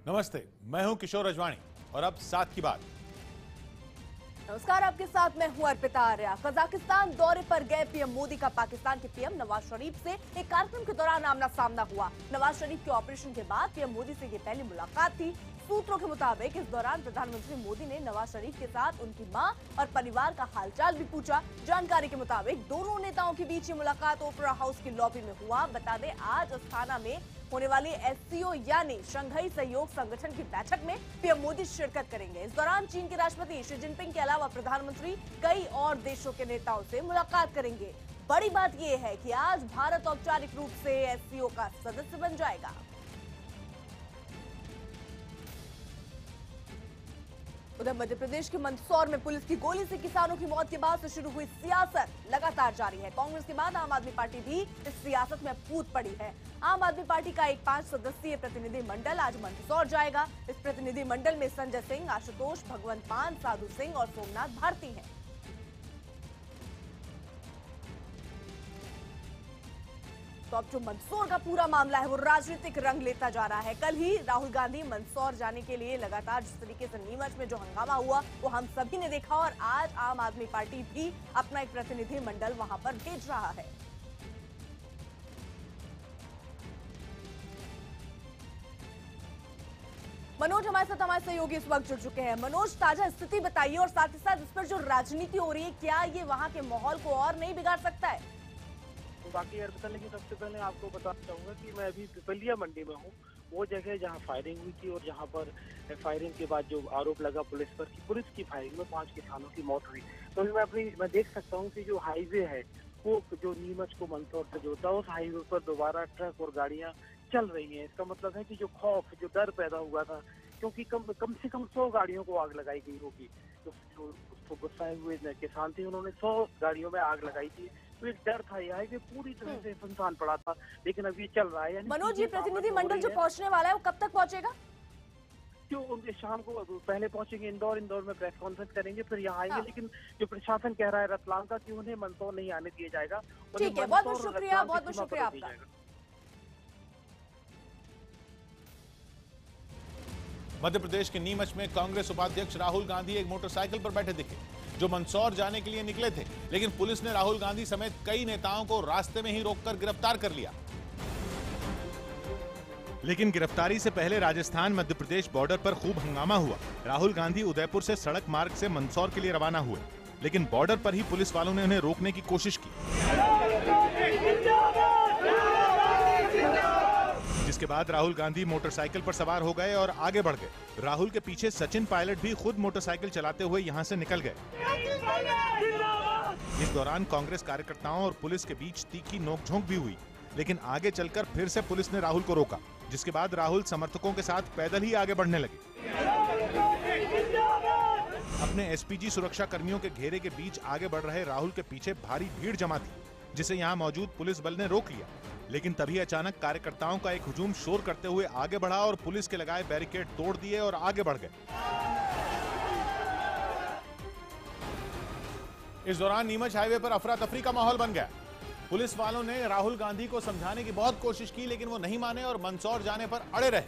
नमस्ते, मैं हूं किशोर अजवाणी और अब साथ की बात। नमस्कार, आपके साथ मैं हूं अर्पिता आर्या। कजाकिस्तान दौरे पर गए पीएम मोदी का पाकिस्तान के पीएम नवाज शरीफ से एक कार्यक्रम के दौरान आमना सामना हुआ। नवाज शरीफ के ऑपरेशन के बाद पीएम मोदी से ये पहली मुलाकात थी। सूत्रों के मुताबिक इस दौरान प्रधानमंत्री मोदी ने नवाज शरीफ के साथ उनकी मां और परिवार का हालचाल भी पूछा। जानकारी के मुताबिक दोनों नेताओं के बीच ये मुलाकात ओपेरा हाउस की लॉबी में हुआ। बता दें, आज अस्थाना में होने वाली एससीओ यानी शंघाई सहयोग संगठन की बैठक में पीएम मोदी शिरकत करेंगे। इस दौरान चीन के राष्ट्रपति शी जिनपिंग के अलावा प्रधानमंत्री कई और देशों के नेताओं से मुलाकात करेंगे। बड़ी बात यह है कि आज भारत औपचारिक रूप से एससीओ का सदस्य बन जाएगा। उधर मध्य प्रदेश के मंदसौर में पुलिस की गोली से किसानों की मौत के बाद से शुरू हुई सियासत लगातार जारी है। कांग्रेस के बाद आम आदमी पार्टी भी इस सियासत में कूद पड़ी है। आम आदमी पार्टी का एक 5 सदस्यीय प्रतिनिधि मंडल आज मंदसौर जाएगा। इस प्रतिनिधि मंडल में संजय सिंह, आशुतोष, भगवंत मान, साधु सिंह और सोमनाथ भारती हैं। तो अब जो मंदसौर का पूरा मामला है वो राजनीतिक रंग लेता जा रहा है। कल ही राहुल गांधी मंदसौर जाने के लिए लगातार जिस तरीके से नीमच में जो हंगामा हुआ वो हम सभी ने देखा और आज आम आदमी पार्टी भी अपना एक प्रतिनिधि मंडल वहां पर भेज रहा है। मनोज हमारे साथ सहयोगी इस वक्त जुड़ चुके हैं। मनोज, ताजा स्थिति बताइए और साथ ही साथ इस पर जो राजनीति हो रही है, क्या ये वहां के माहौल को और नहीं बिगाड़ सकता है? तो बाकी अर्पिता, लेकिन सबसे पहले आपको बताना चाहूंगा कि मैं अभी पिपलिया मंडी में हूँ। वो जगह जहाँ फायरिंग हुई थी और जहाँ पर फायरिंग के बाद जो आरोप लगा पुलिस पर कि पुलिस की फायरिंग में 5 किसानों की मौत हुई, तो मैं देख सकता हूँ कि जो हाईवे है वो जो नीमच को मंदसौर से जोड़ता है, उस हाईवे पर दोबारा ट्रक और गाड़ियाँ चल रही हैं। इसका मतलब है कि जो खौफ, जो डर पैदा हुआ था, क्योंकि कम से कम 100 गाड़ियों को आग लगाई गई होगी, तो उसको गुस्साए हुए किसान थे, उन्होंने 100 गाड़ियों में आग लगाई थी। तो एक डर था यह कि पूरी तरह से सुनसान पड़ा था, लेकिन अब ये चल रहा है। मनोज, ये प्रतिनिधि मंडल जो पहुंचने वाला है वो कब तक पहुंचेगा? जो उनके शाम को पहले पहुंचेंगे इंदौर में प्रेस कॉन्फ्रेंस करेंगे, फिर यहाँ आएंगे। लेकिन जो प्रशासन कह रहा है रतलाम का कि उन्हें मंदसौर नहीं आने दिया जाएगा। ठीक है, बहुत बहुत शुक्रिया आपका। मध्य प्रदेश के नीमच में कांग्रेस उपाध्यक्ष राहुल गांधी एक मोटरसाइकिल पर बैठे दिखे, जो मंदसौर जाने के लिए निकले थे, लेकिन पुलिस ने राहुल गांधी समेत कई नेताओं को रास्ते में ही रोककर गिरफ्तार कर लिया। लेकिन गिरफ्तारी से पहले राजस्थान मध्य प्रदेश बॉर्डर पर खूब हंगामा हुआ। राहुल गांधी उदयपुर से सड़क मार्ग से मंदसौर के लिए रवाना हुए, लेकिन बॉर्डर पर ही पुलिस वालों ने उन्हें रोकने की कोशिश की, जिसके बाद राहुल गांधी मोटरसाइकिल पर सवार हो गए और आगे बढ़ गए। राहुल के पीछे सचिन पायलट भी खुद मोटरसाइकिल चलाते हुए यहां से निकल गए। इस दौरान कांग्रेस कार्यकर्ताओं और पुलिस के बीच तीखी नोकझोंक भी हुई, लेकिन आगे चलकर फिर से पुलिस ने राहुल को रोका, जिसके बाद राहुल समर्थकों के साथ पैदल ही आगे बढ़ने लगे। अपने एसपीजी सुरक्षा कर्मियों के घेरे के बीच आगे बढ़ रहे राहुल के पीछे भारी भीड़ जमा थी, जिसे यहां मौजूद पुलिस बल ने रोक लिया। लेकिन तभी अचानक कार्यकर्ताओं का एक हुजूम शोर करते हुए आगे बढ़ा और पुलिस के लगाए बैरिकेड तोड़ दिए और आगे बढ़ गए। इस दौरान नीमच हाईवे पर अफरा तफरी का माहौल बन गया। पुलिस वालों ने राहुल गांधी को समझाने की बहुत कोशिश की, लेकिन वो नहीं माने और मंदसौर जाने पर अड़े रहे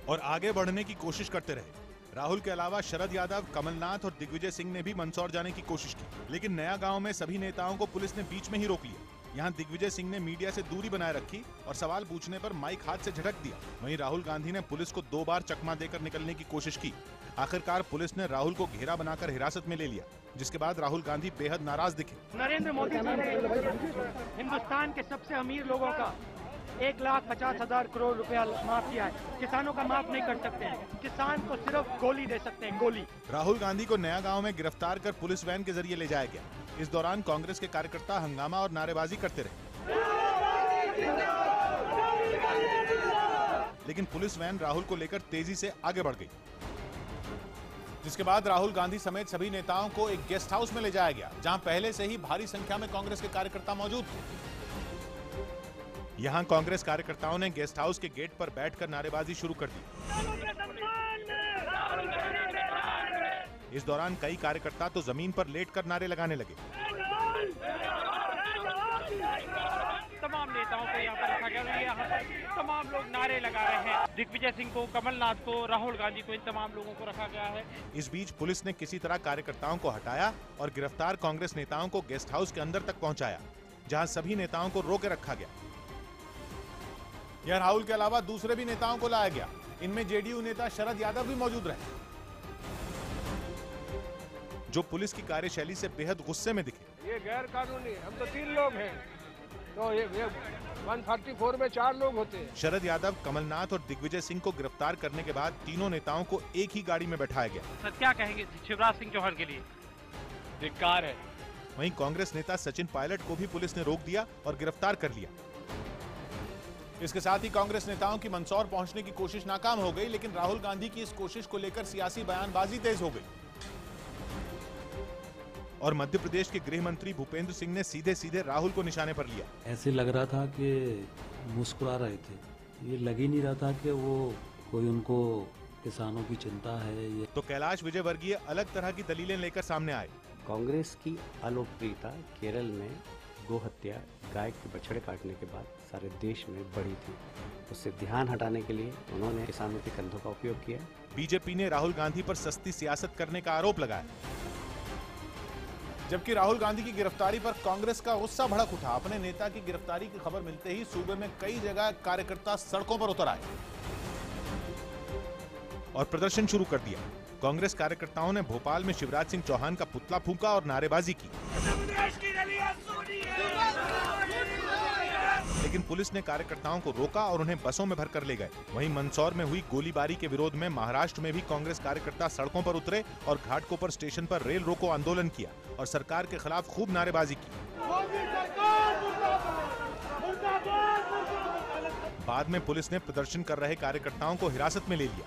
और आगे बढ़ने की कोशिश करते रहे। राहुल के अलावा शरद यादव, कमलनाथ और दिग्विजय सिंह ने भी मंदसौर जाने की कोशिश की, लेकिन नया गांव में सभी नेताओं को पुलिस ने बीच में ही रोक लिया। यहां दिग्विजय सिंह ने मीडिया से दूरी बनाए रखी और सवाल पूछने पर माइक हाथ से झटक दिया। वहीं राहुल गांधी ने पुलिस को 2 बार चकमा देकर निकलने की कोशिश की। आखिरकार पुलिस ने राहुल को घेरा बनाकर हिरासत में ले लिया, जिसके बाद राहुल गांधी बेहद नाराज दिखे। नरेंद्र मोदी जी ने हिंदुस्तान के सबसे अमीर लोगों का 1,50,000 करोड़ रुपया माफ किया है, किसानों का माफ नहीं कर सकते हैं। किसान को सिर्फ गोली दे सकते हैं, गोली। राहुल गांधी को नया गांव में गिरफ्तार कर पुलिस वैन के जरिए ले जाया गया। इस दौरान कांग्रेस के कार्यकर्ता हंगामा और नारेबाजी करते रहे, लेकिन पुलिस वैन राहुल को लेकर तेजी से आगे बढ़ गई, जिसके बाद राहुल गांधी समेत सभी नेताओं को एक गेस्ट हाउस में ले जाया गया, जहां पहले से ही भारी संख्या में कांग्रेस के कार्यकर्ता मौजूद थे। यहां कांग्रेस कार्यकर्ताओं ने गेस्ट हाउस के गेट पर बैठकर नारेबाजी शुरू कर दी। इस दौरान कई कार्यकर्ता तो जमीन पर लेटकर नारे लगाने लगे। गया। तो यहाँ पर तमाम लोग नारे लगा रहे हैं, दिग्विजय सिंह को, कमलनाथ को, राहुल गांधी को, इन तमाम लोगों को रखा गया है। इस बीच पुलिस ने किसी तरह कार्यकर्ताओं को हटाया और गिरफ्तार कांग्रेस नेताओं को गेस्ट हाउस के अंदर तक पहुंचाया, जहां सभी नेताओं को रोके रखा गया। यह राहुल के अलावा दूसरे भी नेताओं को लाया गया। इनमें जेडीयू नेता शरद यादव भी मौजूद रहे, जो पुलिस की कार्यशैली से बेहद गुस्से में दिखे। ये गैर कानूनी, हम तो 3 लोग हैं, तो ये 144 में 4 लोग होते हैं। शरद यादव, कमलनाथ और दिग्विजय सिंह को गिरफ्तार करने के बाद तीनों नेताओं को एक ही गाड़ी में बैठाया गया। सर क्या कहेंगे शिवराज सिंह चौहान के लिए? धिक्कार है। वहीं कांग्रेस नेता सचिन पायलट को भी पुलिस ने रोक दिया और गिरफ्तार कर लिया। इसके साथ ही कांग्रेस नेताओं की मंदसौर पहुंचने की कोशिश नाकाम हो गई, लेकिन राहुल गांधी की इस कोशिश को लेकर सियासी बयानबाजी तेज हो गई और मध्य प्रदेश के गृह मंत्री भूपेंद्र सिंह ने सीधे सीधे राहुल को निशाने पर लिया। ऐसे लग रहा था कि मुस्कुरा रहे थे, ये लग ही नहीं रहा था कि वो कोई उनको किसानों की चिंता है। ये तो कैलाश विजयवर्गीय अलग तरह की दलीलें लेकर सामने आए। कांग्रेस की अलोकप्रियता केरल में गो हत्या, गाय के बछड़े काटने के बाद सारे देश में बढ़ी थी। उससे ध्यान हटाने के लिए उन्होंने किसानों के कंधों का उपयोग किया। बीजेपी ने राहुल गांधी पर सस्ती सियासत करने का आरोप लगाया, जबकि राहुल गांधी की गिरफ्तारी पर कांग्रेस का गुस्सा भड़क उठा। अपने नेता की गिरफ्तारी की खबर मिलते ही सूबे में कई जगह कार्यकर्ता सड़कों पर उतर आए और प्रदर्शन शुरू कर दिया। कांग्रेस कार्यकर्ताओं ने भोपाल में शिवराज सिंह चौहान का पुतला फूंका और नारेबाजी की, लेकिन पुलिस ने कार्यकर्ताओं को रोका और उन्हें बसों में भरकर ले गए। वहीं मंदसौर में हुई गोलीबारी के विरोध में महाराष्ट्र में भी कांग्रेस कार्यकर्ता सड़कों पर उतरे और घाटकोपर स्टेशन पर रेल रोको आंदोलन किया और सरकार के खिलाफ खूब नारेबाजी की। बाद में पुलिस ने प्रदर्शन कर रहे कार्यकर्ताओं को हिरासत में ले लिया।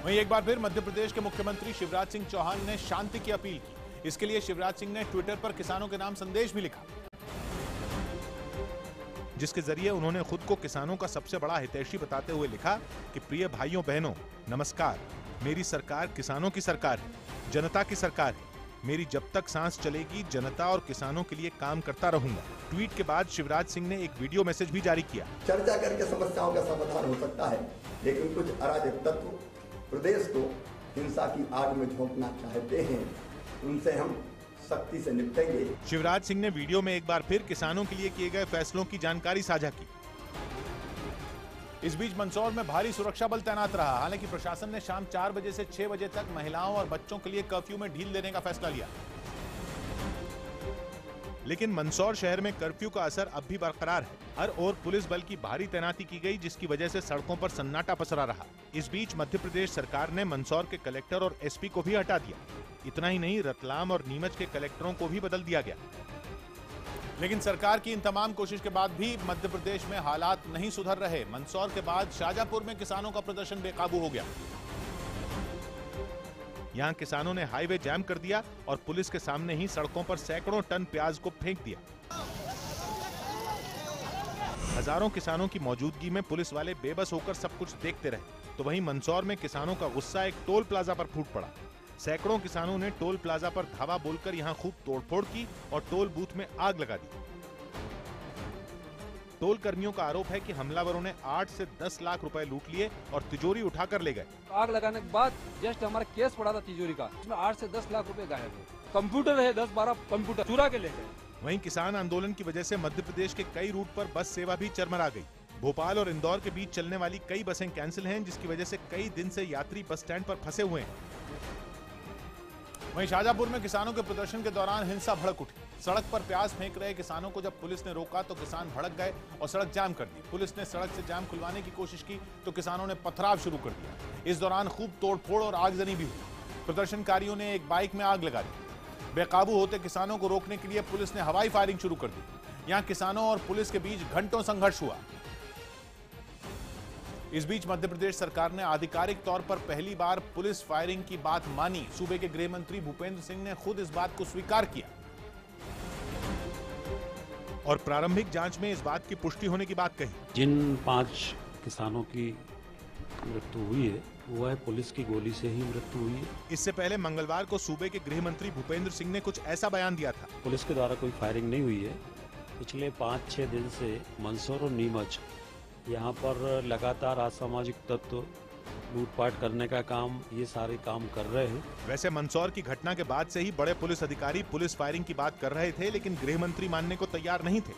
वहीं एक बार फिर मध्य प्रदेश के मुख्यमंत्री शिवराज सिंह चौहान ने शांति की अपील की। इसके लिए शिवराज सिंह ने ट्विटर पर किसानों के नाम संदेश भी लिखा, जिसके जरिए उन्होंने खुद को किसानों का सबसे बड़ा हितैषी बताते हुए लिखा कि प्रिय भाइयों बहनों नमस्कार, मेरी सरकार किसानों की सरकार है, जनता की सरकार है। मेरी जब तक सांस चलेगी जनता और किसानों के लिए काम करता रहूंगा। ट्वीट के बाद शिवराज सिंह ने एक वीडियो मैसेज भी जारी किया। चर्चा करके समस्याओं का समाधान हो सकता है, लेकिन कुछ अराजक तत्व प्रदेश को हिंसा की आग में झोंकना चाहते हैं, उनसे हम सख्ती से निपटेंगे। शिवराज सिंह ने वीडियो में एक बार फिर किसानों के लिए किए गए फैसलों की जानकारी साझा की। इस बीच मंदसौर में भारी सुरक्षा बल तैनात रहा। हालांकि प्रशासन ने शाम 4 बजे से 6 बजे तक महिलाओं और बच्चों के लिए कर्फ्यू में ढील देने का फैसला लिया, लेकिन मंदसौर शहर में कर्फ्यू का असर अब भी बरकरार है। हर ओर पुलिस बल की भारी तैनाती की गई, जिसकी वजह से सड़कों पर सन्नाटा पसरा रहा। इस बीच मध्य प्रदेश सरकार ने मंदसौर के कलेक्टर और एसपी को भी हटा दिया। इतना ही नहीं, रतलाम और नीमच के कलेक्टरों को भी बदल दिया गया। लेकिन सरकार की इन तमाम कोशिश के बाद भी मध्य प्रदेश में हालात नहीं सुधर रहे। मंदसौर के बाद शाजापुर में किसानों का प्रदर्शन बेकाबू हो गया। यहां किसानों ने हाईवे जाम कर दिया और पुलिस के सामने ही सड़कों पर सैकड़ों टन प्याज को फेंक दिया। हजारों किसानों की मौजूदगी में पुलिस वाले बेबस होकर सब कुछ देखते रहे। तो वहीं मंदसौर में किसानों का गुस्सा एक टोल प्लाजा पर फूट पड़ा। सैकड़ों किसानों ने टोल प्लाजा पर धावा बोलकर यहां खूब तोड़फोड़ की और टोल बूथ में आग लगा दी। टोल कर्मियों का आरोप है कि हमलावरों ने 8 से 10 लाख रुपए लूट लिए और तिजोरी उठाकर ले गए। आग लगाने के बाद जस्ट हमारा केस पड़ा था तिजोरी का, इसमें 8 से 10 लाख रुपए गायब है। कंप्यूटर है 10-12 कंप्यूटर चुरा के ले गए। वहीं किसान आंदोलन की वजह से मध्य प्रदेश के कई रूट पर बस सेवा भी चरमरा गई। भोपाल और इंदौर के बीच चलने वाली कई बसें कैंसिल हैं, जिसकी वजह से कई दिन से यात्री बस स्टैंड पर फंसे हुए हैं। वहीं शाजापुर में किसानों के प्रदर्शन के दौरान हिंसा भड़क उठी। सड़क पर प्याज फेंक रहे किसानों को जब पुलिस ने रोका तो किसान भड़क गए और सड़क जाम कर दी। पुलिस ने सड़क से जाम खुलवाने की कोशिश की तो किसानों ने पथराव शुरू कर दिया। इस दौरान खूब तोड़फोड़ और आगजनी भी हुई। प्रदर्शनकारियों ने एक बाइक में आग लगा दी। बेकाबू होते किसानों को रोकने के लिए पुलिस ने हवाई फायरिंग शुरू कर दी। यहां किसानों और पुलिस के बीच घंटों संघर्ष हुआ। इस बीच मध्य प्रदेश सरकार ने आधिकारिक तौर पर पहली बार पुलिस फायरिंग की बात मानी। सूबे के गृह मंत्री भूपेंद्र सिंह ने खुद इस बात को स्वीकार किया और प्रारंभिक जांच में इस बात की पुष्टि होने की बात कही। जिन 5 किसानों की मृत्यु हुई है वो है पुलिस की गोली से ही मृत्यु हुई है। इससे पहले मंगलवार को सूबे के गृह मंत्री भूपेंद्र सिंह ने कुछ ऐसा बयान दिया था। पुलिस के द्वारा कोई फायरिंग नहीं हुई है, पिछले 5-6 दिन से मंदसौर और नीमच यहाँ पर लगातार असामाजिक तत्व लूटपाट करने का काम, ये सारे काम कर रहे हैं। वैसे मंदसौर की घटना के बाद से ही बड़े पुलिस अधिकारी पुलिस फायरिंग की बात कर रहे थे, लेकिन गृह मंत्री मानने को तैयार नहीं थे।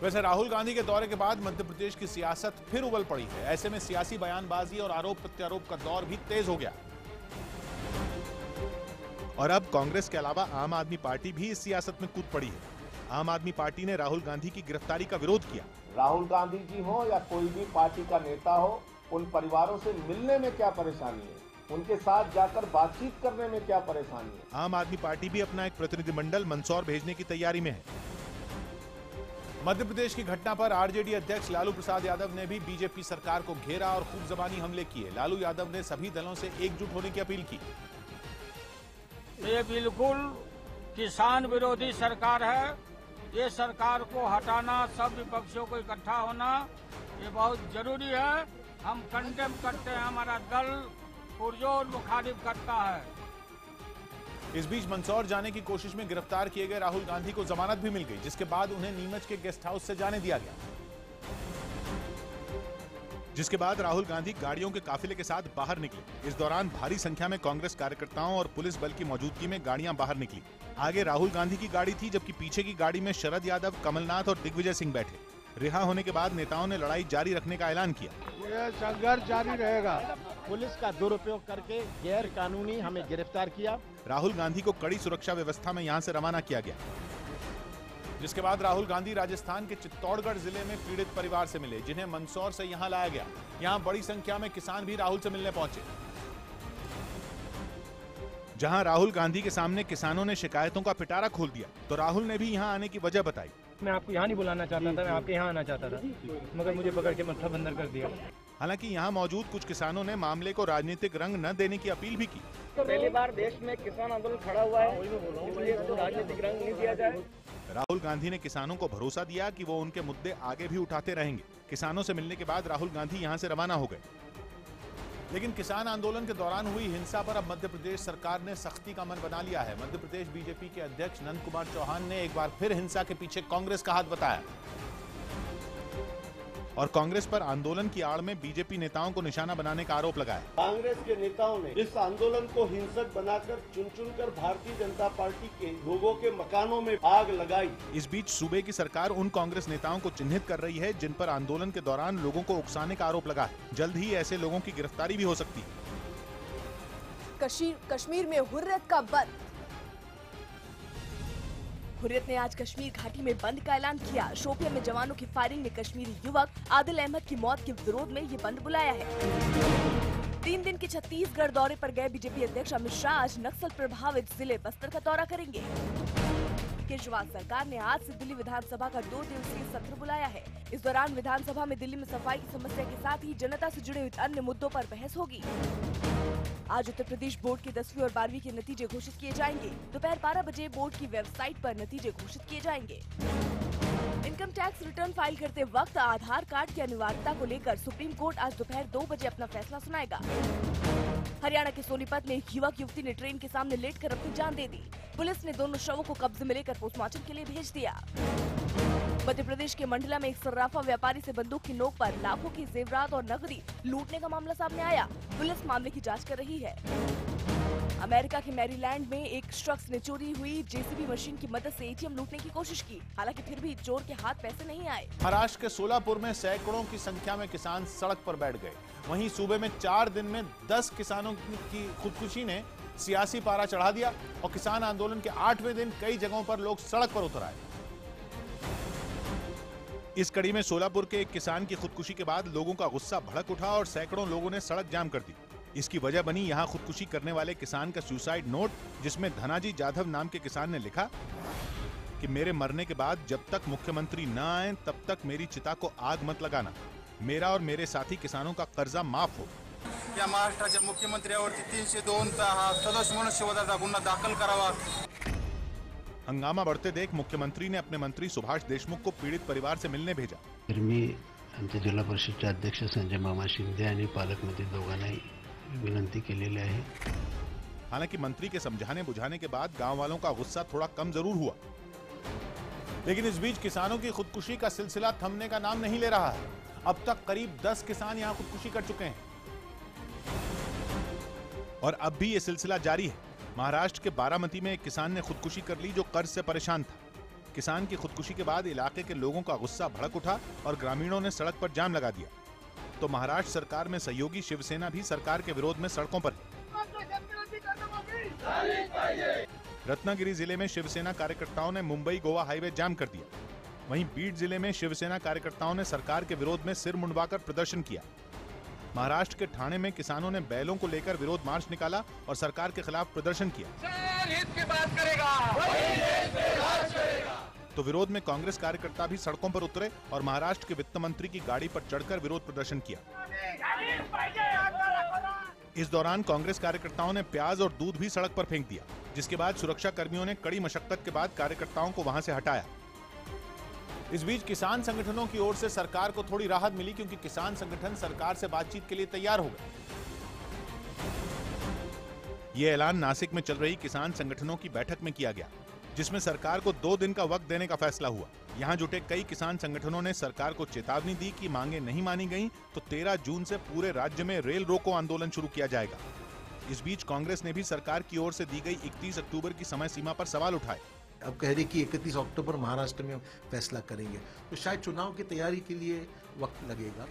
वैसे राहुल गांधी के दौरे के बाद मध्य प्रदेश की सियासत फिर उबल पड़ी है। ऐसे में सियासी बयानबाजी और आरोप प्रत्यारोप का दौर भी तेज हो गया और अब कांग्रेस के अलावा आम आदमी पार्टी भी इस सियासत में कूद पड़ी है। आम आदमी पार्टी ने राहुल गांधी की गिरफ्तारी का विरोध किया। राहुल गांधी जी हो या कोई भी पार्टी का नेता हो, उन परिवारों से मिलने में क्या परेशानी है, उनके साथ जाकर बातचीत करने में क्या परेशानी है। आम आदमी पार्टी भी अपना एक प्रतिनिधिमंडल मंदसौर भेजने की तैयारी में है। मध्य प्रदेश की घटना पर आरजेडी अध्यक्ष लालू प्रसाद यादव ने भी बीजेपी सरकार को घेरा और खूब जबानी हमले किए। लालू यादव ने सभी दलों से एकजुट होने की अपील की। ये बिल्कुल किसान विरोधी सरकार है। ये सरकार को हटाना, सब विपक्षियों को इकट्ठा होना, ये बहुत जरूरी है। हम कंडेम करते हैं, हमारा दल पुरजोर मुखालिफ करता है। इस बीच मंदसौर जाने की कोशिश में गिरफ्तार किए गए राहुल गांधी को जमानत भी मिल गई, जिसके बाद उन्हें नीमच के गेस्ट हाउस से जाने दिया गया। जिसके बाद राहुल गांधी गाड़ियों के काफिले के साथ बाहर निकले। इस दौरान भारी संख्या में कांग्रेस कार्यकर्ताओं और पुलिस बल की मौजूदगी में गाड़ियां बाहर निकली। आगे राहुल गांधी की गाड़ी थी, जबकि पीछे की गाड़ी में शरद यादव, कमलनाथ और दिग्विजय सिंह बैठे। रिहा होने के बाद नेताओं ने लड़ाई जारी रखने का ऐलान किया। यह संघर्ष जारी रहेगा। पुलिस का दुरुपयोग करके गैर कानूनी हमें गिरफ्तार किया। राहुल गांधी को कड़ी सुरक्षा व्यवस्था में यहां से रवाना किया गया। जिसके बाद राहुल गांधी राजस्थान के चित्तौड़गढ़ जिले में पीड़ित परिवार से मिले, जिन्हें मंदसौर से यहां लाया गया। यहां बड़ी संख्या में किसान भी राहुल से मिलने पहुंचे। जहां राहुल गांधी के सामने किसानों ने शिकायतों का पिटारा खोल दिया, तो राहुल ने भी यहां आने की वजह बताई। मैं आपको यहाँ नहीं बुलाना चाहता था, मैं आपके यहाँ आना चाहता था, मगर मुझे पकड़ के मत्था बंदर कर दिया। हालांकि यहां मौजूद कुछ किसानों ने मामले को राजनीतिक रंग न देने की अपील भी की। तो पहली बार देश में किसान आंदोलन खड़ा हुआ है, इसलिए इसको राजनीतिक रंग नहीं दिया जाए। राहुल गांधी ने किसानों को भरोसा दिया कि वो उनके मुद्दे आगे भी उठाते रहेंगे। किसानों से मिलने के बाद राहुल गांधी यहां से रवाना हो गए। लेकिन किसान आंदोलन के दौरान हुई हिंसा पर अब मध्य प्रदेश सरकार ने सख्ती का मन बना लिया है। मध्य प्रदेश बीजेपी के अध्यक्ष नंद कुमार चौहान ने एक बार फिर हिंसा के पीछे कांग्रेस का हाथ बताया और कांग्रेस पर आंदोलन की आड़ में बीजेपी नेताओं को निशाना बनाने का आरोप लगाया। कांग्रेस के नेताओं ने इस आंदोलन को हिंसक बनाकर चुन कर भारतीय जनता पार्टी के लोगों के मकानों में आग लगाई। इस बीच सूबे की सरकार उन कांग्रेस नेताओं को चिन्हित कर रही है जिन पर आंदोलन के दौरान लोगों को उकसाने का आरोप लगा है। जल्द ही ऐसे लोगों की गिरफ्तारी भी हो सकती है। कश्मीर में हुर्रियत का बंद। हुर्रियत ने आज कश्मीर घाटी में बंद का ऐलान किया। शोपियां में जवानों की फायरिंग ने कश्मीरी युवक आदिल अहमद की मौत के विरोध में ये बंद बुलाया है। 3 दिन के छत्तीसगढ़ दौरे पर गए बीजेपी अध्यक्ष अमित शाह आज नक्सल प्रभावित जिले बस्तर का दौरा करेंगे। केजरीवाल सरकार ने आज से दिल्ली विधानसभा का 2 दिवसीय सत्र बुलाया है। इस दौरान विधानसभा में दिल्ली में सफाई की समस्या के साथ ही जनता से जुड़े अन्य मुद्दों पर बहस होगी। आज उत्तर प्रदेश बोर्ड के 10वीं और 12वीं के नतीजे घोषित किए जाएंगे। दोपहर 12 बजे बोर्ड की वेबसाइट पर नतीजे घोषित किए जाएंगे। इनकम टैक्स रिटर्न फाइल करते वक्त आधार कार्ड की अनिवार्यता को लेकर सुप्रीम कोर्ट आज दोपहर 2 बजे अपना फैसला सुनाएगा। हरियाणा के सोनीपत में एक युवक युवती ने ट्रेन के सामने लेटकर अपनी जान दे दी। पुलिस ने दोनों शवों को कब्जे में लेकर पोस्टमार्टम के लिए भेज दिया। मध्य प्रदेश के मंडला में एक सर्राफा व्यापारी से बंदूक की नोक पर लाखों की जेवरात और नकदी लूटने का मामला सामने आया। पुलिस मामले की जांच कर रही है। अमेरिका के मैरीलैंड में एक शख्स ने चोरी हुई जेसीबी मशीन की मदद से एटीएम लूटने की कोशिश की। हालांकि फिर भी चोर के हाथ पैसे नहीं आए। महाराष्ट्र के सोलापुर में सैकड़ों की संख्या में किसान सड़क पर बैठ गए। वहीं सूबे में 4 दिन में 10 किसानों की खुदकुशी ने सियासी पारा चढ़ा दिया और किसान आंदोलन के 8वें दिन कई जगहों पर लोग सड़क पर उतर आए। इस कड़ी में सोलापुर के एक किसान की खुदकुशी के बाद लोगों का गुस्सा भड़क उठा और सैकड़ों लोगों ने सड़क जाम कर दी। इसकी वजह बनी यहां खुदकुशी करने वाले किसान का सुसाइड नोट, जिसमें धनाजी जाधव नाम के किसान ने लिखा कि मेरे मरने के बाद जब तक मुख्यमंत्री न आए तब तक मेरी चिता को आग मत लगाना। मेरा और मेरे साथी किसानों का कर्जा माफ हो। या महाराष्ट्राच्या मुख्यमंत्र्यावरती 302 हा सदोष मनुष्यवधाचा गुन्हा दाखल करावा। हंगामा बढ़ते देख मुख्यमंत्री ने अपने मंत्री सुभाष देशमुख को पीड़ित परिवार से मिलने भेजा। मी आमच्या जिल्हा परिषदचे अध्यक्ष संजय मामा शिंदे आणि पालकमंत्री दोघांनाही विनंती केलेली आहे। हालांकि मंत्री के समझाने बुझाने के बाद गांव वालों का गुस्सा थोड़ा कम जरूर हुआ। लेकिन इस बीच किसानों की खुदकुशी का सिलसिला थमने का नाम नहीं ले रहा है। अब तक करीब 10 किसान यहां खुदकुशी कर चुके हैं और अब भी यह सिलसिला जारी है। महाराष्ट्र के बारामती में एक किसान ने खुदकुशी कर ली जो कर्ज से परेशान था। किसान की खुदकुशी के बाद इलाके के लोगों का गुस्सा भड़क उठा और ग्रामीणों ने सड़क पर जाम लगा दिया। तो महाराष्ट्र सरकार में सहयोगी शिवसेना भी सरकार के विरोध में सड़कों पर है। रत्नागिरी जिले में शिवसेना कार्यकर्ताओं ने मुंबई गोवा हाईवे जाम कर दिया। वहीं बीड जिले में शिवसेना कार्यकर्ताओं ने सरकार के विरोध में सिर मुंडवाकर प्रदर्शन किया। महाराष्ट्र के ठाणे में किसानों ने बैलों को लेकर विरोध मार्च निकाला और सरकार के खिलाफ प्रदर्शन किया। हित की बात करेगा, वही देश में राज करेगा। तो विरोध में कांग्रेस कार्यकर्ता भी सड़कों पर उतरे और महाराष्ट्र के वित्त मंत्री की गाड़ी पर चढ़कर विरोध प्रदर्शन किया। इस दौरान कांग्रेस कार्यकर्ताओं ने प्याज और दूध भी सड़क पर फेंक दिया, जिसके बाद सुरक्षा कर्मियों ने कड़ी मशक्कत के बाद कार्यकर्ताओं को वहां से हटाया। इस बीच किसान संगठनों की ओर से सरकार को थोड़ी राहत मिली, क्योंकि किसान संगठन सरकार से बातचीत के लिए तैयार हो गए। ये ऐलान नासिक में चल रही किसान संगठनों की बैठक में किया गया, जिसमें सरकार को 2 दिन का वक्त देने का फैसला हुआ। यहां जुटे कई किसान संगठनों ने सरकार को चेतावनी दी कि मांगे नहीं मानी गईं तो 13 जून से पूरे राज्य में रेल रोको आंदोलन शुरू किया जाएगा। इस बीच कांग्रेस ने भी सरकार की ओर से दी गई 31 अक्टूबर की समय सीमा पर सवाल उठाए। अब कह रही कि 31 अक्टूबर महाराष्ट्र में फैसला करेंगे, तो शायद चुनाव की तैयारी के लिए वक्त लगेगा।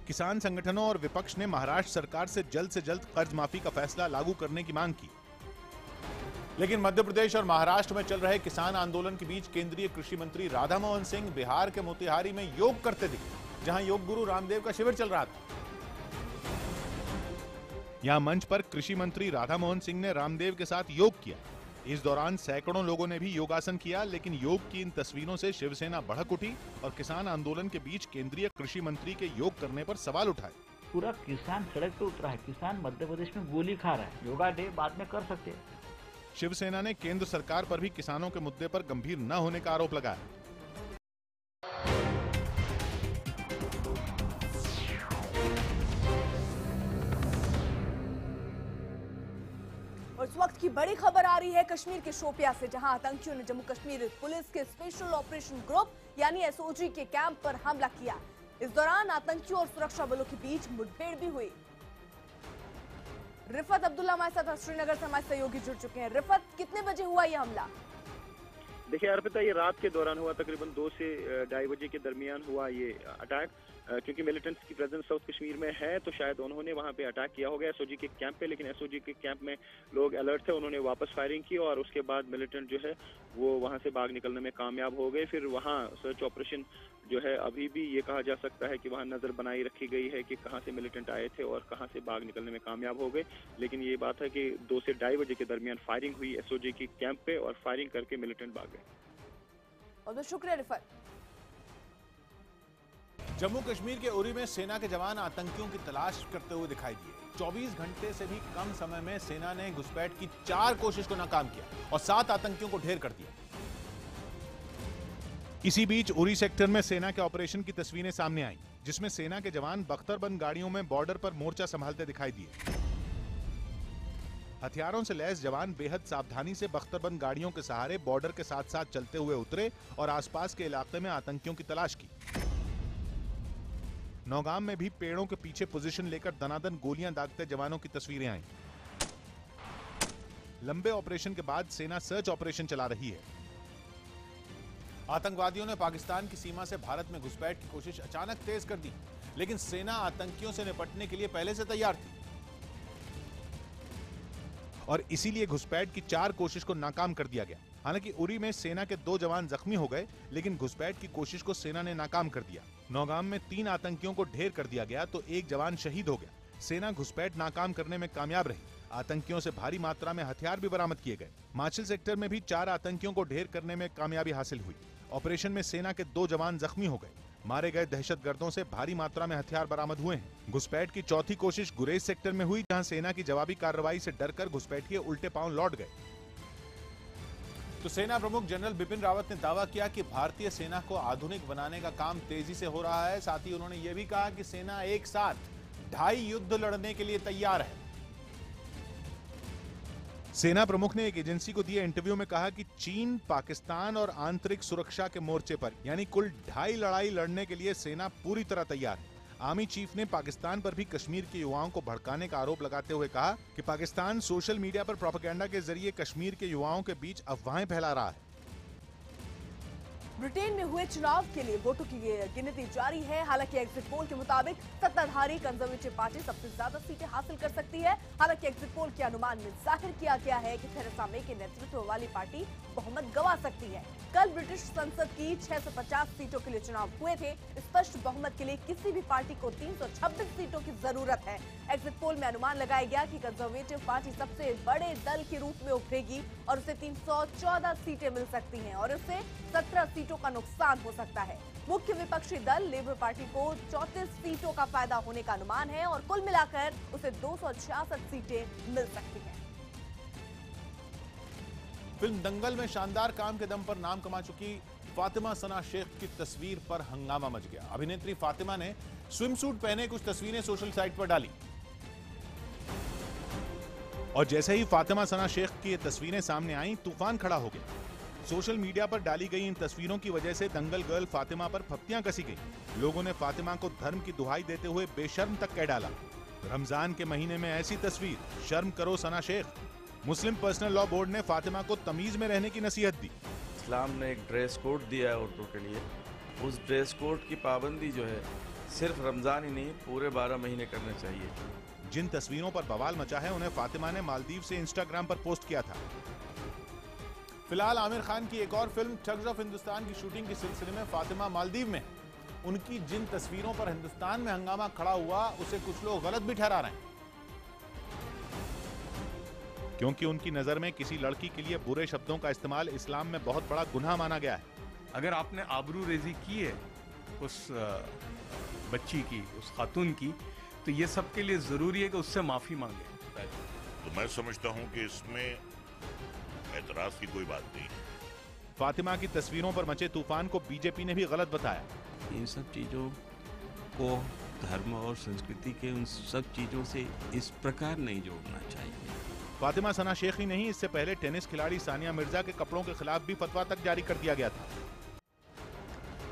किसान संगठनों और विपक्ष ने महाराष्ट्र सरकार से जल्द कर्ज माफी का फैसला लागू करने की मांग की। लेकिन मध्य प्रदेश और महाराष्ट्र में चल रहे किसान आंदोलन के बीच केंद्रीय कृषि मंत्री राधा मोहन सिंह बिहार के मोतिहारी में योग करते दिखे, जहां योग गुरु रामदेव का शिविर चल रहा था। यहां मंच पर कृषि मंत्री राधा मोहन सिंह ने रामदेव के साथ योग किया। इस दौरान सैकड़ों लोगों ने भी योगासन किया, लेकिन योग की इन तस्वीरों से शिवसेना भड़क उठी और किसान आंदोलन के बीच केंद्रीय कृषि मंत्री के योग करने पर सवाल उठाए। पूरा किसान सड़क पे उतरा है, किसान मध्य प्रदेश में गोली खा रहा है। योगा डे बाद में कर सकते हैं। शिवसेना ने केंद्र सरकार पर भी किसानों के मुद्दे पर गंभीर न होने का आरोप लगाया। और इस वक्त की बड़ी खबर आ रही है कश्मीर के शोपिया से, जहां आतंकियों ने जम्मू कश्मीर पुलिस के स्पेशल ऑपरेशन ग्रुप यानी एसओजी के कैंप पर हमला किया। इस दौरान आतंकियों और सुरक्षा बलों के बीच मुठभेड़ भी हुई। रिफत अब्दुल्ला हमारे साथ श्रीनगर से हमारे सहयोगी जुड़ चुके हैं। रिफत, कितने बजे हुआ यह हमला? देखिए अर्पिता, ये रात के दौरान हुआ, तकरीबन 2 से 2:30 बजे के दरमियान हुआ ये अटैक। क्योंकि मिलिटेंट्स की प्रेजेंस साउथ कश्मीर में है तो शायद उन्होंने वहां पे अटैक किया होगा एसओजी के कैंप पे, लेकिन एसओजी के कैंप में लोग अलर्ट थे, उन्होंने वापस फायरिंग की और उसके बाद मिलिटेंट जो है वो वहां से भाग निकलने में कामयाब हो गए। फिर वहां सर्च ऑपरेशन जो है अभी भी ये कहा जा सकता है कि वहां नजर बनाई रखी गई है कि कहां से मिलिटेंट आए थे और कहां से भाग निकलने में कामयाब हो गए। लेकिन ये बात है कि 2 से 2:30 बजे के दरमियान फायरिंग हुई एसओजी की कैंप पे और फायरिंग करके मिलिटेंट भाग गए। बहुत शुक्रिया रिफत। जम्मू कश्मीर के उरी में सेना के जवान आतंकियों की तलाश करते हुए दिखाई दिए। 24 घंटे से भी कम समय में सेना ने घुसपैठ की 4 कोशिश को नाकाम किया और 7 आतंकियों को ढेर कर दिया। इसी बीच उरी सेक्टर में सेना के ऑपरेशन की तस्वीरें सामने आईं, जिसमें सेना के जवान बख्तरबंद गाड़ियों में बॉर्डर पर मोर्चा संभालते दिखाई दिए। हथियारों से लैस जवान बेहद सावधानी से बख्तरबंद गाड़ियों के सहारे बॉर्डर के साथ साथ चलते हुए उतरे और आसपास के इलाके में आतंकियों की तलाश की। नौगाम में भी पेड़ों के पीछे पोजीशन लेकर दनादन गोलियां दागते जवानों की तस्वीरें आईं। लंबे ऑपरेशन के बाद सेना सर्च ऑपरेशन चला रही है। आतंकवादियों ने पाकिस्तान की सीमा से भारत में घुसपैठ की कोशिश अचानक तेज कर दी, लेकिन सेना आतंकियों से निपटने के लिए पहले से तैयार थी और इसीलिए घुसपैठ की 4 कोशिश को नाकाम कर दिया गया। हालांकि उरी में सेना के 2 जवान जख्मी हो गए, लेकिन घुसपैठ की कोशिश को सेना ने नाकाम कर दिया। नौगाम में 3 आतंकियों को ढेर कर दिया गया तो 1 जवान शहीद हो गया। सेना घुसपैठ नाकाम करने में कामयाब रही। आतंकियों से भारी मात्रा में हथियार भी बरामद किए गए। माचिल सेक्टर में भी 4 आतंकियों को ढेर करने में कामयाबी हासिल हुई। ऑपरेशन में सेना के 2 जवान जख्मी हो गए। मारे गए दहशतगर्दों से भारी मात्रा में हथियार बरामद हुए हैं। घुसपैठ की चौथी कोशिश गुरेज सेक्टर में हुई, जहां सेना की जवाबी कार्रवाई से डरकर घुसपैठिए उल्टे पांव लौट गए। तो सेना प्रमुख जनरल बिपिन रावत ने दावा किया कि भारतीय सेना को आधुनिक बनाने का काम तेजी से हो रहा है। साथ ही उन्होंने यह भी कहा कि सेना एक साथ 2.5 युद्ध लड़ने के लिए तैयार है। सेना प्रमुख ने एक एजेंसी को दिए इंटरव्यू में कहा कि चीन, पाकिस्तान और आंतरिक सुरक्षा के मोर्चे पर यानी कुल 2.5 लड़ाई लड़ने के लिए सेना पूरी तरह तैयार है। आर्मी चीफ ने पाकिस्तान पर भी कश्मीर के युवाओं को भड़काने का आरोप लगाते हुए कहा कि पाकिस्तान सोशल मीडिया पर प्रोपेगेंडा के जरिए कश्मीर के युवाओं के बीच अफवाहें फैला रहा है। ब्रिटेन में हुए चुनाव के लिए वोटों की गिनती जारी है। हालांकि एग्जिट पोल के मुताबिक सत्ताधारी कंजर्वेटिव पार्टी सबसे ज्यादा सीटें हासिल कर सकती है। हालांकि एग्जिट पोल के अनुमान में जाहिर किया गया है कि थेरेसा मे के नेतृत्व वाली पार्टी बहुमत गंवा सकती है। कल ब्रिटिश संसद की 650 सीटों के लिए चुनाव हुए थे। स्पष्ट बहुमत के लिए किसी भी पार्टी को 326 सीटों की जरूरत है। एग्जिट पोल में अनुमान लगाया गया कि कंजर्वेटिव पार्टी सबसे बड़े दल के रूप में उभरेगी और उसे 314 सीटें मिल सकती हैं और उससे 17 सीटों का नुकसान हो सकता है। मुख्य विपक्षी दल लेबर पार्टी को 34 सीटों का फायदा होने का अनुमान है और कुल मिलाकर उसे 266 सीटें मिल सकती हैं। फिल्म दंगल में शानदार काम के दम पर नाम कमा चुकी फातिमा सना शेख की तस्वीर पर हंगामा मच गया। अभिनेत्री फातिमा ने स्विमसूट पहने कुछ तस्वीरें सोशल साइट पर डाली और जैसे ही फातिमा सना शेख की ये तस्वीरें सामने आईं, तूफान खड़ा हो गया। सोशल मीडिया पर डाली गई इन तस्वीरों की वजह से दंगल गर्ल फातिमा पर फप्तियां कसी गई। लोगों ने फातिमा को धर्म की दुहाई देते हुए बेशर्म तक कह डाला। रमजान के महीने में ऐसी तस्वीर, शर्म करो सना शेख। मुस्लिम पर्सनल लॉ बोर्ड ने फातिमा को तमीज में रहने की नसीहत दी। इस्लाम ने एक ड्रेस कोड दिया है औरतों के लिए। उस ड्रेस कोड की पाबंदी जो है सिर्फ रमजान ही नहीं, पूरे 12 महीने करने चाहिए। जिन तस्वीरों पर बवाल मचा है उन्हें फातिमा ने मालदीव से इंस्टाग्राम पर पोस्ट किया था। फिलहाल आमिर खान की एक और फिल्म ठग्स ऑफ हिंदुस्तान की शूटिंग के सिलसिले में फातिमा मालदीव में। उनकी जिन तस्वीरों पर हिंदुस्तान में हंगामा खड़ा हुआ उसे कुछ लोग गलत भी ठहरा रहे हैं, क्योंकि उनकी नजर में किसी लड़की के लिए बुरे शब्दों का इस्तेमाल इस्लाम में बहुत बड़ा गुनाह माना गया है। अगर आपने आबरू रेजी की है उस बच्ची की, उस खातून की, तो ये सबके लिए जरूरी है कि उससे माफी मांगे। तो मैं समझता हूं कि इसमें एतराज की कोई बात नहीं है। फातिमा की तस्वीरों पर मचे तूफान को बीजेपी ने भी गलत बताया। इन सब चीजों को धर्म और संस्कृति के उन सब चीजों से इस प्रकार नहीं जोड़ना चाहिए। फातिमा सना शेख ही नहीं, इससे पहले टेनिस खिलाड़ी सानिया मिर्जा के कपड़ों के खिलाफ भी फतवा तक जारी कर दिया गया था।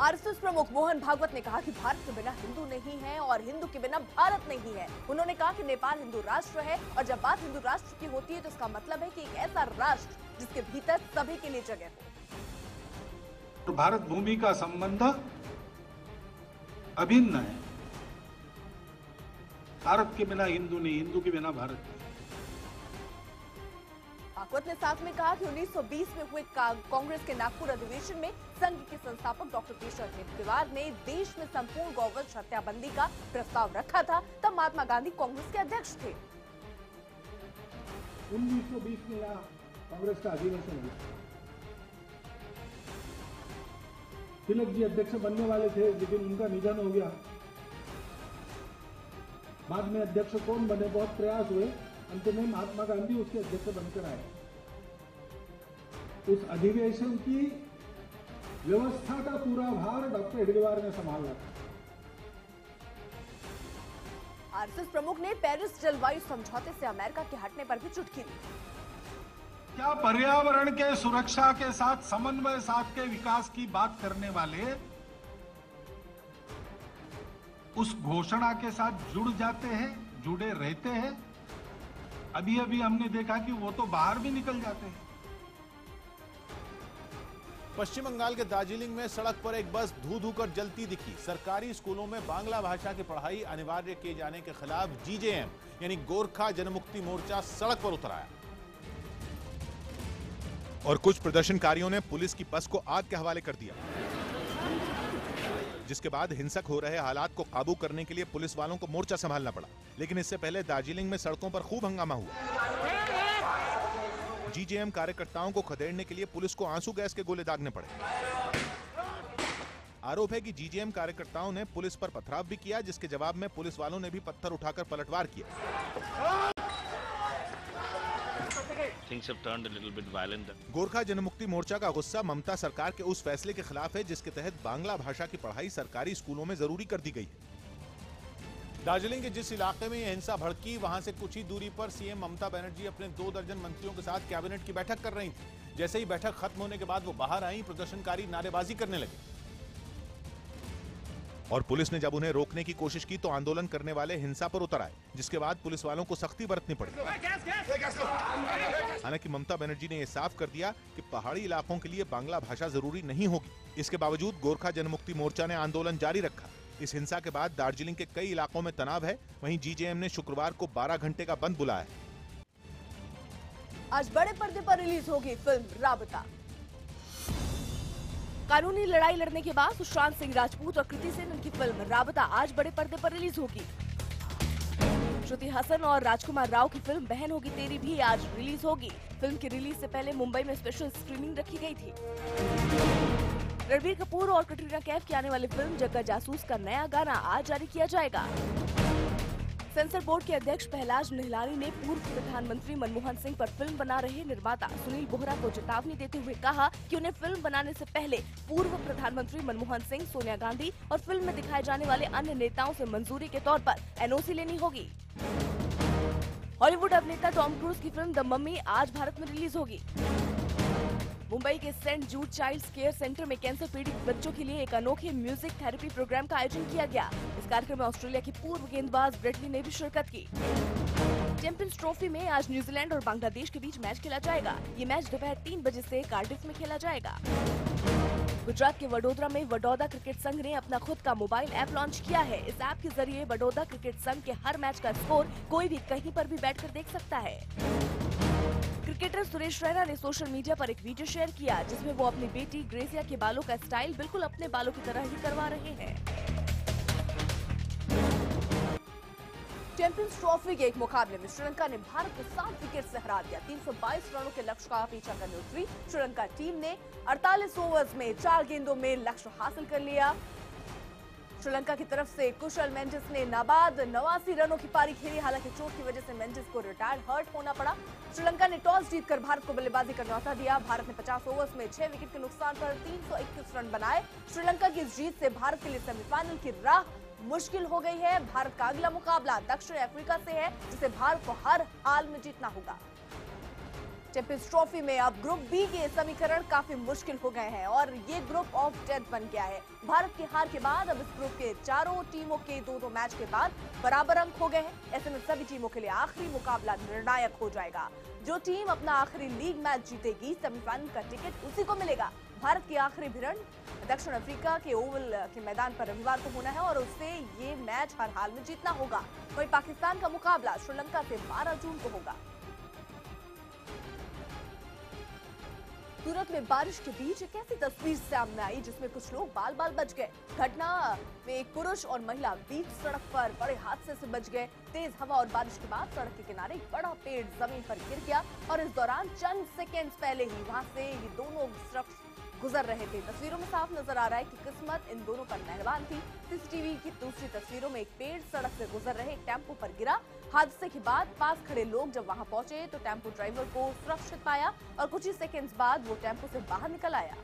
आरएसएस प्रमुख मोहन भागवत ने कहा कि भारत के बिना हिंदू नहीं है और हिंदू के बिना भारत नहीं है। उन्होंने कहा कि नेपाल हिंदू राष्ट्र है और जब बात हिंदू राष्ट्र की होती है तो इसका मतलब है कि एक ऐसा राष्ट्र जिसके भीतर सभी के लिए जगह हो। तो भारत भूमि का संबंध अभिन्न है। भारत के बिना हिंदू नहीं, हिंदू के बिना भारत नहीं। भागवत ने साथ में कहा कि 1920 में हुए कांग्रेस के नागपुर अधिवेशन में संघ के संस्थापक डॉक्टर केशव हेडगेवार ने देश में संपूर्ण गौवंश हत्याबंदी का प्रस्ताव रखा था। तब महात्मा गांधी कांग्रेस के अध्यक्ष थे। 1920 में यहाँ कांग्रेस का अधिवेशन हुआ। तिलक जी अध्यक्ष बनने वाले थे, लेकिन उनका निधन हो गया। बाद में अध्यक्ष कौन बने, बहुत प्रयास हुए, अंत में महात्मा गांधी उसके अध्यक्ष बनकर आए। उस अधिवेशन की व्यवस्था का पूरा भार डॉक्टर हेडगेवार ने संभाला था। आरएसएस प्रमुख ने पेरिस जलवायु समझौते से अमेरिका के हटने पर भी चुटकी दी। क्या पर्यावरण के सुरक्षा के साथ समन्वय साध के विकास की बात करने वाले उस घोषणा के साथ जुड़ जाते हैं, जुड़े रहते हैं? अभी अभी हमने देखा कि वो तो बाहर भी निकल जाते हैं। पश्चिम बंगाल के दार्जिलिंग में सड़क पर एक बस धू धू कर जलती दिखी। सरकारी स्कूलों में बांग्ला भाषा की पढ़ाई अनिवार्य किए जाने के खिलाफ जीजेएम यानी गोरखा जनमुक्ति मोर्चा सड़क पर उतर आया और कुछ प्रदर्शनकारियों ने पुलिस की बस को आग के हवाले कर दिया, जिसके बाद हिंसक हो रहे हालात को काबू करने के लिए पुलिस वालों को मोर्चा संभालना पड़ा। लेकिन इससे पहले दार्जिलिंग में सड़कों पर खूब हंगामा हुआ। जीजेएम कार्यकर्ताओं को खदेड़ने के लिए पुलिस को आंसू गैस के गोले दागने पड़े। आरोप है कि जीजेएम कार्यकर्ताओं ने पुलिस पर पथराव भी किया, जिसके जवाब में पुलिस वालों ने भी पत्थर उठाकर पलटवार किया। गोरखा जनमुक्ति मोर्चा का गुस्सा ममता सरकार के उस फैसले के खिलाफ है जिसके तहत बांग्ला भाषा की पढ़ाई सरकारी स्कूलों में जरूरी कर दी गई है। दार्जिलिंग के जिस इलाके में यह हिंसा भड़की, वहां से कुछ ही दूरी पर सीएम ममता बनर्जी अपने 2 दर्जन मंत्रियों के साथ कैबिनेट की बैठक कर रही थी। जैसे ही बैठक खत्म होने के बाद वो बाहर आई, प्रदर्शनकारी नारेबाजी करने लगे और पुलिस ने जब उन्हें रोकने की कोशिश की तो आंदोलन करने वाले हिंसा पर उतर आए, जिसके बाद पुलिस वालों को सख्ती बरतनी पड़ी। हालांकि ममता बनर्जी ने यह साफ कर दिया कि पहाड़ी इलाकों के लिए बांग्ला भाषा जरूरी नहीं होगी। इसके बावजूद गोरखा जनमुक्ति मोर्चा ने आंदोलन जारी रखा। इस हिंसा के बाद दार्जिलिंग के कई इलाकों में तनाव है। वहीं जीजेएम ने शुक्रवार को 12 घंटे का बंद बुलाया है। आज बड़े पर्दे पर रिलीज होगी फिल्म राबता। कानूनी लड़ाई लड़ने के बाद सुशांत सिंह राजपूत और कृति सेन की फिल्म राबता आज बड़े पर्दे पर रिलीज होगी। श्रुति हसन और राजकुमार राव की फिल्म बहन होगी तेरी भी आज रिलीज होगी। फिल्म की रिलीज से पहले मुंबई में स्पेशल स्क्रीनिंग रखी गई थी। रणबीर कपूर और कटरीना कैफ की आने वाली फिल्म जग्गा जासूस का नया गाना आज जारी किया जाएगा। सेंसर बोर्ड के अध्यक्ष पहलाज निहलानी ने पूर्व प्रधानमंत्री मनमोहन सिंह पर फिल्म बना रहे निर्माता सुनील बोहरा को चेतावनी देते हुए कहा कि उन्हें फिल्म बनाने से पहले पूर्व प्रधानमंत्री मनमोहन सिंह, सोनिया गांधी और फिल्म में दिखाए जाने वाले अन्य नेताओं से मंजूरी के तौर पर एनओसी लेनी होगी। हॉलीवुड अभिनेता टॉम क्रूज की फिल्म द मम्मी आज भारत में रिलीज होगी। मुंबई के सेंट जूड चाइल्ड केयर सेंटर में कैंसर पीड़ित बच्चों के लिए एक अनोखे म्यूजिक थेरेपी प्रोग्राम का आयोजन किया गया। इस कार्यक्रम में ऑस्ट्रेलिया की पूर्व गेंदबाज ब्रेट ली ने भी शिरकत की। चैंपियंस ट्रॉफी में आज न्यूजीलैंड और बांग्लादेश के बीच मैच खेला जाएगा। ये मैच दोपहर 3 बजे से कार्डिफ में खेला जाएगा। गुजरात के वडोदरा में वडोदरा क्रिकेट संघ ने अपना खुद का मोबाइल ऐप लॉन्च किया है। इस ऐप के जरिए वडोदरा क्रिकेट संघ के हर मैच का स्कोर कोई भी कहीं पर भी बैठकर देख सकता है। क्रिकेटर सुरेश रैना ने सोशल मीडिया पर एक वीडियो शेयर किया, जिसमें वो अपनी बेटी ग्रेसिया के बालों का स्टाइल बिल्कुल अपने बालों की तरह ही करवा रहे हैं। चैंपियंस ट्रॉफी के एक मुकाबले में श्रीलंका ने भारत को 7 विकेट से हरा दिया। 322 रनों के लक्ष्य का पीछा करने उतरी श्रीलंका टीम ने 48 ओवर्स में 4 गेंदों में लक्ष्य हासिल कर लिया। श्रीलंका की तरफ से कुशल मेंडिस ने नाबाद 89 रनों की पारी खेली। हालांकि चोट की वजह से मेंडिस को रिटायर्ड हर्ट होना पड़ा। श्रीलंका ने टॉस जीतकर भारत को बल्लेबाजी का न्यौता दिया। भारत ने 50 ओवर्स में 6 विकेट के नुकसान पर 321 रन बनाए। श्रीलंका की इस जीत से भारत के लिए सेमीफाइनल की राह मुश्किल हो गई है। भारत का अगला मुकाबला दक्षिण अफ्रीका से है, जिसे भारत को हर हाल में जीतना होगा। चैंपियंस ट्रॉफी में अब ग्रुप बी के समीकरण काफी मुश्किल हो गए हैं और ये ग्रुप ऑफ डेथ बन गया है। भारत की हार के बाद अब इस ग्रुप के चारों टीमों के 2-2 मैच के बाद बराबर अंक हो गए हैं। ऐसे में सभी टीमों के लिए आखिरी मुकाबला निर्णायक हो जाएगा। जो टीम अपना आखिरी लीग मैच जीतेगी, सेमीफाइनल का टिकट उसी को मिलेगा। भारत की आखिरी भिड़ंत दक्षिण अफ्रीका के ओवल के मैदान पर रविवार को होना है और उससे ये मैच हर हाल में जीतना होगा। वहीं पाकिस्तान का मुकाबला श्रीलंका से 12 जून को होगा। सूरत में बारिश के बीच एक ऐसी तस्वीर सामने आई जिसमें कुछ लोग बाल बाल बच गए। घटना में एक पुरुष और महिला बीच सड़क पर बड़े हादसे से बच गए। तेज हवा और बारिश के बाद सड़क के किनारे एक बड़ा पेड़ जमीन पर गिर गया और इस दौरान चंद सेकंड्स पहले ही वहां से ये दोनों शख्स गुजर रहे थे। तस्वीरों में साफ नजर आ रहा है कि किस्मत इन दोनों पर मेहरबान थी। सीसीटीवी की दूसरी तस्वीरों में एक पेड़ सड़क से गुजर रहे एक टेम्पो पर गिरा। हादसे के बाद पास खड़े लोग जब वहां पहुंचे तो टेम्पो ड्राइवर को सुरक्षित पाया और कुछ ही सेकंड्स बाद वो टेम्पो से बाहर निकल आया।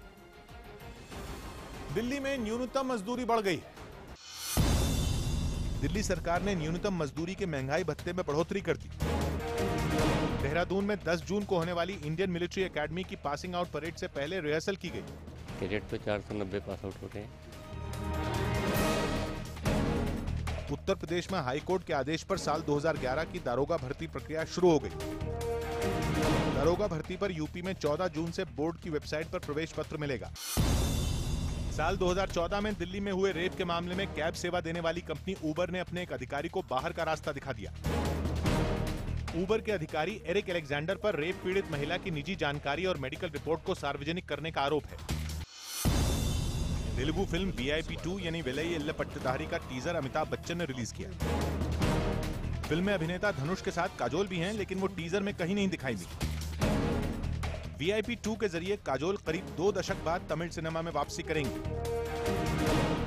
दिल्ली में न्यूनतम मजदूरी बढ़ गई है। दिल्ली सरकार ने न्यूनतम मजदूरी के महंगाई भत्ते में बढ़ोतरी कर दी। देहरादून में 10 जून को होने वाली इंडियन मिलिट्री एकेडमी की पासिंग आउट परेड से पहले रिहर्सल की गई। कैडेट पे 490 पास आउट हो गए। उत्तर प्रदेश में हाईकोर्ट के आदेश पर साल 2011 की दारोगा भर्ती प्रक्रिया शुरू हो गई। दारोगा भर्ती पर यूपी में 14 जून से बोर्ड की वेबसाइट पर प्रवेश पत्र मिलेगा। साल 2014 में दिल्ली में हुए रेप के मामले में कैब सेवा देने वाली कंपनी उबर ने अपने एक अधिकारी को बाहर का रास्ता दिखा दिया। उबर के अधिकारी एरिक अलेक्जेंडर पर रेप पीड़ित महिला की निजी जानकारी और मेडिकल रिपोर्ट को सार्वजनिक करने का आरोप है। तेलुगु फिल्म VIP 2 यानी वेलई एल्ले पट्टदारी का टीजर अमिताभ बच्चन ने रिलीज किया। फिल्म में अभिनेता धनुष के साथ काजोल भी हैं, लेकिन वो टीजर में कहीं नहीं दिखाई दी। VIP 2 के जरिए काजोल करीब 2 दशक बाद तमिल सिनेमा में वापसी करेंगी।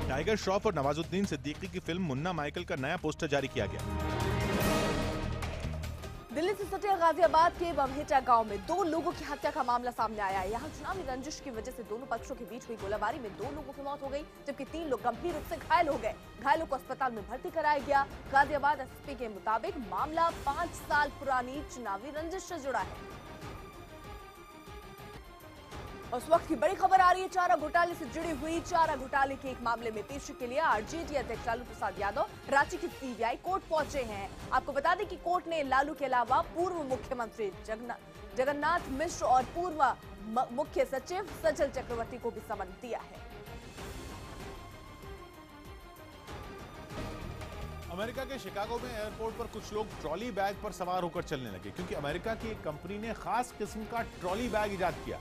टाइगर श्रॉफ और नवाजुद्दीन सिद्दीकी की फिल्म मुन्ना माइकल का नया पोस्टर जारी किया गया। दिल्ली से सटे गाजियाबाद के बमहेटा गांव में 2 लोगों की हत्या का मामला सामने आया है। यहां चुनावी रंजिश की वजह से दोनों पक्षों के बीच हुई गोलाबारी में 2 लोगों की मौत हो गई, जबकि 3 लोग गंभीर रूप से घायल हो गए। घायलों को अस्पताल में भर्ती कराया गया। गाजियाबाद एसपी के मुताबिक मामला 5 साल पुरानी चुनावी रंजिश से जुड़ा है। उस वक्त की बड़ी खबर आ रही है चारा घोटाले से जुड़ी हुई। चारा घोटाले के एक मामले में पेशी के लिए आरजेडी अध्यक्ष लालू प्रसाद यादव रांची की सीबीआई कोर्ट पहुंचे हैं। आपको बता दें कि कोर्ट ने लालू के अलावा पूर्व मुख्यमंत्री जगन्नाथ मिश्र और पूर्व मुख्य सचिव सजल चक्रवर्ती को भी समन दिया है। अमेरिका के शिकागो में एयरपोर्ट पर कुछ लोग ट्रॉली बैग पर सवार होकर चलने लगे, क्योंकि अमेरिका की एक कंपनी ने खास किस्म का ट्रॉली बैग इजाद किया।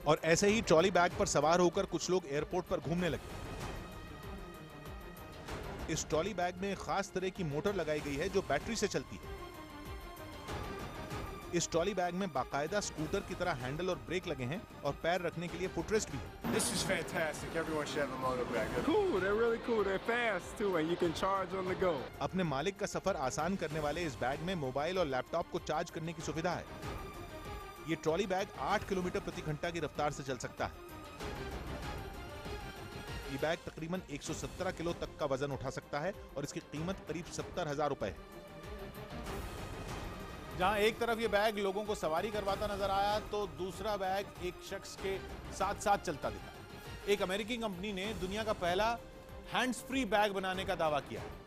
और ऐसे ही ट्रॉली बैग पर सवार होकर कुछ लोग एयरपोर्ट पर घूमने लगे। इस ट्रॉली बैग में खास तरह की मोटर लगाई गई है जो बैटरी से चलती है। इस ट्रॉली बैग में बाकायदा स्कूटर की तरह हैंडल और ब्रेक लगे हैं और पैर रखने के लिए फुटरेस्ट भी है। This is fantastic. Everyone should have a motor bag. Cool. They're really cool. They're fast too, and you can charge on the go. अपने मालिक का सफर आसान करने वाले इस बैग में मोबाइल और लैपटॉप को चार्ज करने की सुविधा है। ये ट्रॉली बैग 8 किलोमीटर प्रति घंटा की रफ्तार से चल सकता है। ये बैग तकरीबन 117 किलो तक का वजन उठा सकता है और इसकी कीमत करीब 70,000 रुपए है। जहां एक तरफ ये बैग लोगों को सवारी करवाता नजर आया, तो दूसरा बैग एक शख्स के साथ साथ चलता दिखा। एक अमेरिकी कंपनी ने दुनिया का पहला हैंड्स फ्री बैग बनाने का दावा किया है,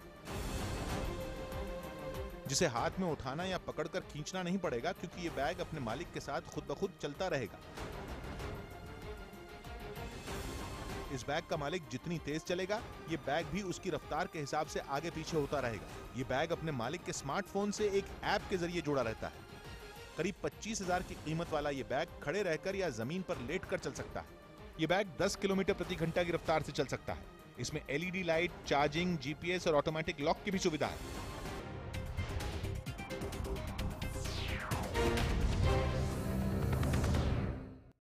जिसे हाथ में उठाना या पकड़कर खींचना नहीं पड़ेगा, क्योंकि ये बैग अपने मालिक के साथ खुद ब खुद चलता रहेगा। इस बैग का मालिक जितनी तेज चलेगा, ये बैग भी उसकी रफ्तार के हिसाब से आगे पीछे होता रहेगा। ये बैग अपने मालिक के स्मार्टफोन से एक ऐप के जरिए जुड़ा रहता है। करीब 25,000 की कीमत वाला ये बैग खड़े रहकर या जमीन पर लेटकर चल सकता है। ये बैग 10 किलोमीटर प्रति घंटा की रफ्तार से चल सकता है। इसमें LED लाइट, चार्जिंग, GPS और ऑटोमेटिक लॉक की भी सुविधा है।